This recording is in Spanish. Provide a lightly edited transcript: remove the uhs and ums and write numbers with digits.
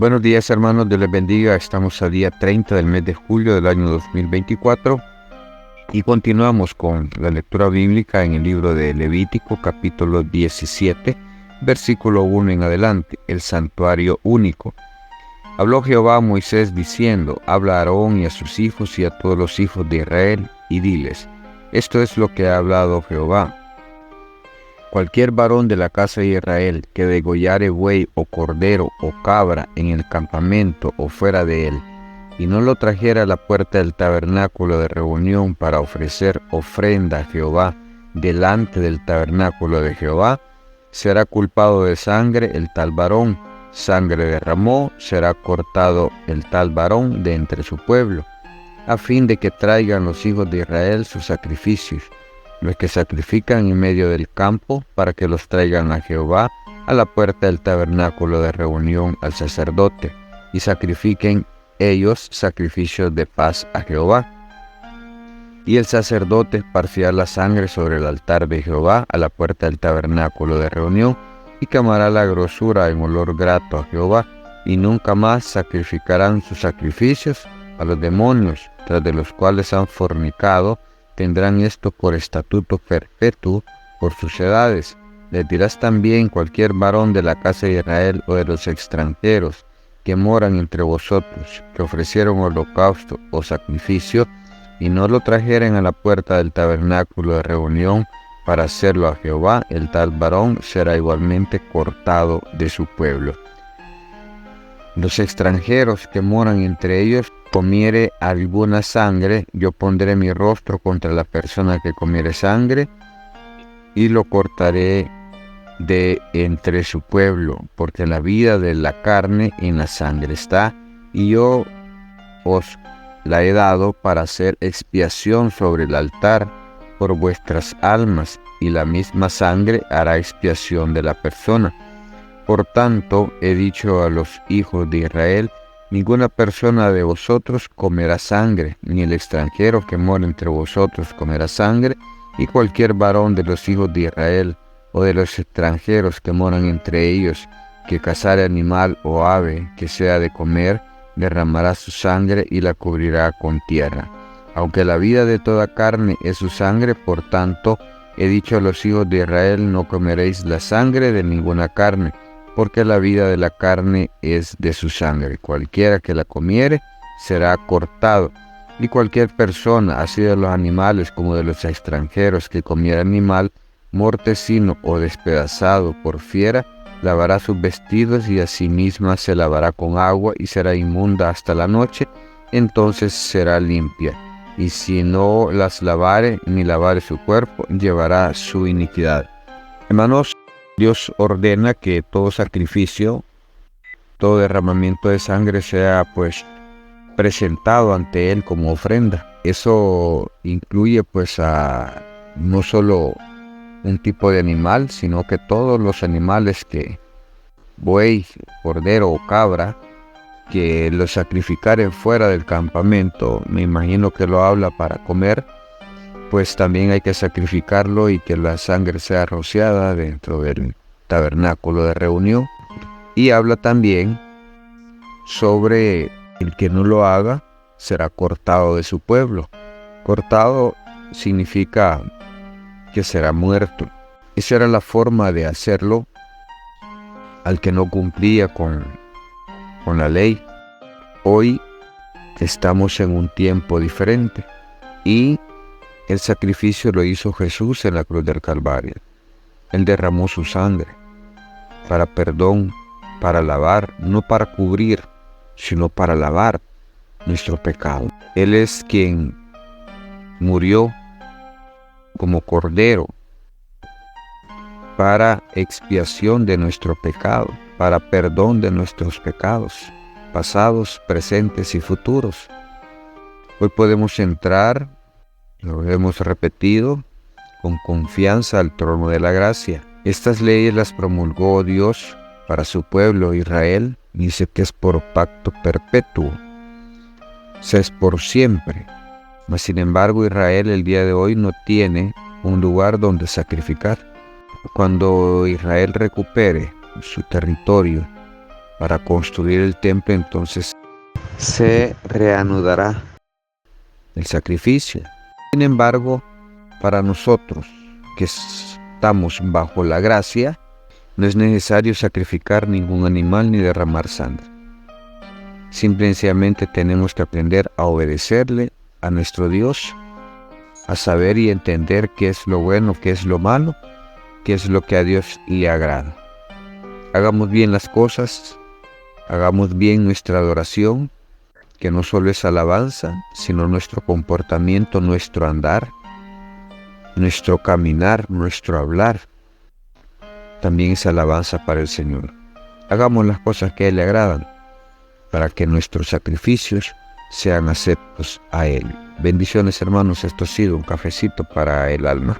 Buenos días, hermanos, Dios les bendiga. Estamos a día 30 del mes de julio del año 2024 y continuamos con la lectura bíblica en el libro de Levítico, capítulo 17, versículo 1 en adelante, el santuario único. Habló Jehová a Moisés diciendo: habla a Aarón y a sus hijos y a todos los hijos de Israel, y diles: esto es lo que ha hablado Jehová. Cualquier varón de la casa de Israel que degollare buey o cordero o cabra en el campamento o fuera de él, y no lo trajera a la puerta del tabernáculo de reunión para ofrecer ofrenda a Jehová delante del tabernáculo de Jehová, será culpado de sangre el tal varón. Sangre derramó, será cortado el tal varón de entre su pueblo, a fin de que traigan los hijos de Israel sus sacrificios, los que sacrifican en medio del campo, para que los traigan a Jehová a la puerta del tabernáculo de reunión al sacerdote, y sacrifiquen ellos sacrificios de paz a Jehová. Y el sacerdote esparcirá la sangre sobre el altar de Jehová a la puerta del tabernáculo de reunión, y quemará la grosura en olor grato a Jehová, y nunca más sacrificarán sus sacrificios a los demonios, tras de los cuales han fornicado. Tendrán esto por estatuto perpetuo por sus edades. Les dirás también: cualquier varón de la casa de Israel o de los extranjeros que moran entre vosotros, que ofrecieron holocausto o sacrificio, y no lo trajeren a la puerta del tabernáculo de reunión para hacerlo a Jehová, el tal varón será igualmente cortado de su pueblo. Los extranjeros que moran entre ellos comiere alguna sangre, yo pondré mi rostro contra la persona que comiere sangre, y lo cortaré de entre su pueblo, porque la vida de la carne en la sangre está, y yo os la he dado para hacer expiación sobre el altar por vuestras almas, y la misma sangre hará expiación de la persona. Por tanto, he dicho a los hijos de Israel: ninguna persona de vosotros comerá sangre, ni el extranjero que mora entre vosotros comerá sangre, y cualquier varón de los hijos de Israel o de los extranjeros que moran entre ellos, que cazare animal o ave que sea de comer, derramará su sangre y la cubrirá con tierra. Aunque la vida de toda carne es su sangre, por tanto, he dicho a los hijos de Israel: no comeréis la sangre de ninguna carne, porque la vida de la carne es de su sangre. Cualquiera que la comiere será cortado. Y cualquier persona, así de los animales como de los extranjeros, que comiera animal mortecino o despedazado por fiera, lavará sus vestidos y a sí misma se lavará con agua y será inmunda hasta la noche, entonces será limpia. Y si no las lavare ni lavare su cuerpo, llevará su iniquidad. Hermanos, Dios ordena que todo sacrificio, todo derramamiento de sangre sea presentado ante Él como ofrenda. Eso incluye a no solo un tipo de animal, sino que todos los animales, que buey, cordero o cabra, que los sacrificaren fuera del campamento, me imagino que lo habla para comer, pues también hay que sacrificarlo y que la sangre sea rociada dentro del tabernáculo de reunión. Y habla también sobre el que no lo haga, será cortado de su pueblo. Cortado significa que será muerto. Esa era la forma de hacerlo al que no cumplía con la ley. Hoy estamos en un tiempo diferente y el sacrificio lo hizo Jesús en la cruz del Calvario. Él derramó su sangre para perdón, para lavar, no para cubrir, sino para lavar nuestro pecado. Él es quien murió como cordero para expiación de nuestro pecado, para perdón de nuestros pecados, pasados, presentes y futuros. Hoy podemos entrar, lo hemos repetido, con confianza al trono de la gracia. Estas leyes las promulgó Dios para su pueblo Israel. Dice que es por pacto perpetuo, es por siempre. Mas sin embargo, Israel el día de hoy no tiene un lugar donde sacrificar. Cuando Israel recupere su territorio para construir el templo, entonces se reanudará el sacrificio. Sin embargo, para nosotros que estamos bajo la gracia, no es necesario sacrificar ningún animal ni derramar sangre. Simplemente tenemos que aprender a obedecerle a nuestro Dios, a saber y entender qué es lo bueno, qué es lo malo, qué es lo que a Dios le agrada. Hagamos bien las cosas, hagamos bien nuestra adoración, que no solo es alabanza, sino nuestro comportamiento, nuestro andar, nuestro caminar, nuestro hablar, también es alabanza para el Señor. Hagamos las cosas que a Él le agradan, para que nuestros sacrificios sean aceptos a Él. Bendiciones, hermanos, esto ha sido un cafecito para el alma.